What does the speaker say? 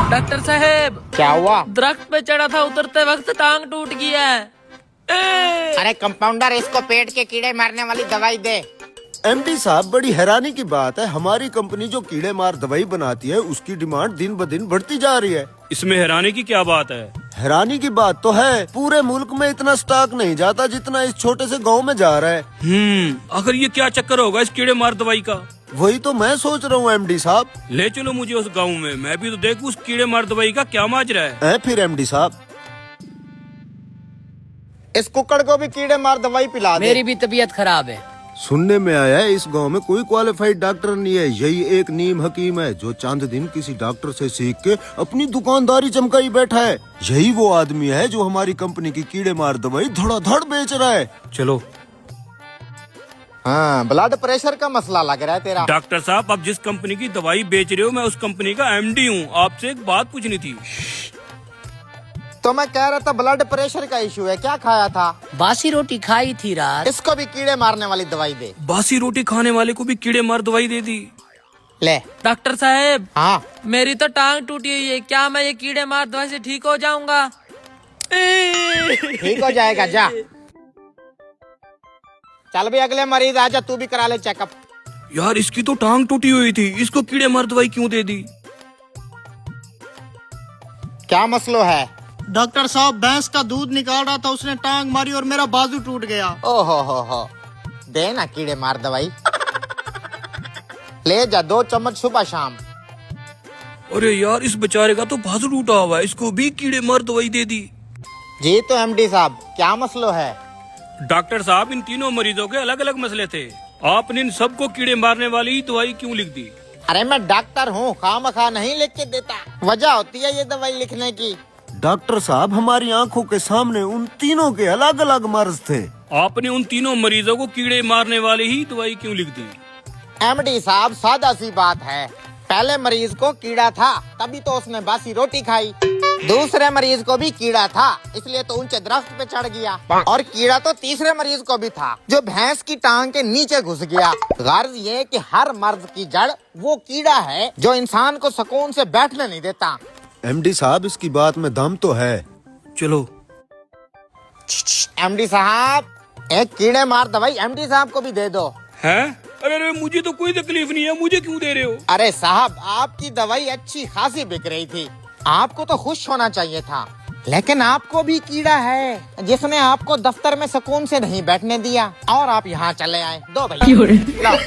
Doctor साहब, क्या हुआ? दरख्त पे चढ़ा था, उतरते वक्त टांग टूट गया है। अरे कंपाउंडर, इसको पेट के कीड़े मारने वाली दवाई दे। एमडी साहब, बड़ी हैरानी की बात है, हमारी कंपनी जो कीड़े मार दवाई बनाती है उसकी डिमांड दिन ब दिन बढ़ती जा रही है। इसमें हैरानी की क्या बात है? हैरानी की बात तो है, पूरे मुल्क में इतना स्टॉक नहीं जाता जितना इस छोटे से गांव में जा रहा है। आखिर ये क्या चक्कर होगा इस कीड़े मार दवाई का? वही तो मैं सोच रहा हूँ एमडी साहब। ले चलो मुझे उस गांव में, मैं भी तो देखूं उस कीड़े मार दवाई का क्या माजरा है। फिर एमडी साहब, इस कुक्कड़ को भी कीड़े मार दवाई पिला दे। मेरी भी तबीयत खराब है। सुनने में आया है इस गांव में कोई क्वालिफाइड डॉक्टर नहीं है, यही एक नीम हकीम है जो चंद दिन किसी डॉक्टर से सीख के अपनी दुकानदारी चमकाई बैठा है। यही वो आदमी है जो हमारी कंपनी की कीड़े मार दवाई धड़ाधड़ बेच रहा है। चलो। हाँ, ब्लड प्रेशर का मसला लग रहा है तेरा। डॉक्टर साहब, आप जिस कंपनी की दवाई बेच रहे हो मैं उस कंपनी का एमडी हूँ। आपसे एक बात पूछनी थी। तो मैं कह रहा था ब्लड प्रेशर का इशू है, क्या खाया था? बासी रोटी खाई थी रात। इसको भी कीड़े मारने वाली दवाई दे। बासी रोटी खाने वाले को भी कीड़े मार दवाई दे दी। ले। डॉक्टर साहब, हाँ, मेरी तो टांग टूटी हुई है, क्या मैं ये कीड़े मार दवाई से ठीक हो जाऊंगा? ठीक हो जाएगा, जा। चल भी अगले मरीज आजा, तू भी करा ले चेकअप। यार, इसकी तो टांग टूटी हुई थी, इसको कीड़े मार दवाई क्यों दे दी? क्या मसलो है? डॉक्टर साहब, भैंस का दूध निकाल रहा था, उसने टांग मारी और मेरा बाजू टूट गया। ओहो हो, दे ना कीड़े मार दवाई। ले जा, 2 चम्मच सुबह शाम। अरे यार, इस बेचारे का तो बाजू टूटा हुआ है, इसको भी कीड़े मार दवाई दे दी। जी तो एमडी साहब, क्या मसलो है? डॉक्टर साहब, इन तीनों मरीजों के अलग अलग मसले थे, आपने इन सबको कीड़े मारने वाली ही दवाई क्यों लिख दी? अरे मैं डॉक्टर हूँ, खामखा नहीं लिख के देता, वजह होती है ये दवाई लिखने की। डॉक्टर साहब, हमारी आंखों के सामने उन तीनों के अलग अलग मर्ज थे। आपने उन तीनों मरीजों को कीड़े मारने वाली ही दवाई क्यों लिख दी? एमडी साहब, सादा सी बात है, पहले मरीज को कीड़ा था तभी तो उसने बासी रोटी खाई। दूसरे मरीज को भी कीड़ा था, इसलिए तो ऊंचे दरख्त पे चढ़ गया। और कीड़ा तो तीसरे मरीज को भी था, जो भैंस की टांग के नीचे घुस गया। गर्ज ये कि हर मर्ज की जड़ वो कीड़ा है जो इंसान को सुकून से बैठने नहीं देता। एमडी साहब, इसकी बात में दम तो है। चलो। एमडी साहब, एक कीड़े मार दवाई एमडी साहब को भी दे दो। हैं? अरे मुझे तो कोई तकलीफ नहीं है, मुझे क्यों दे रहे हो? अरे साहब, आपकी दवाई अच्छी खासी बिक रही थी, आपको तो खुश होना चाहिए था, लेकिन आपको भी कीड़ा है जिसने आपको दफ्तर में सुकून से नहीं बैठने दिया और आप यहाँ चले आए। दो भाई, लो।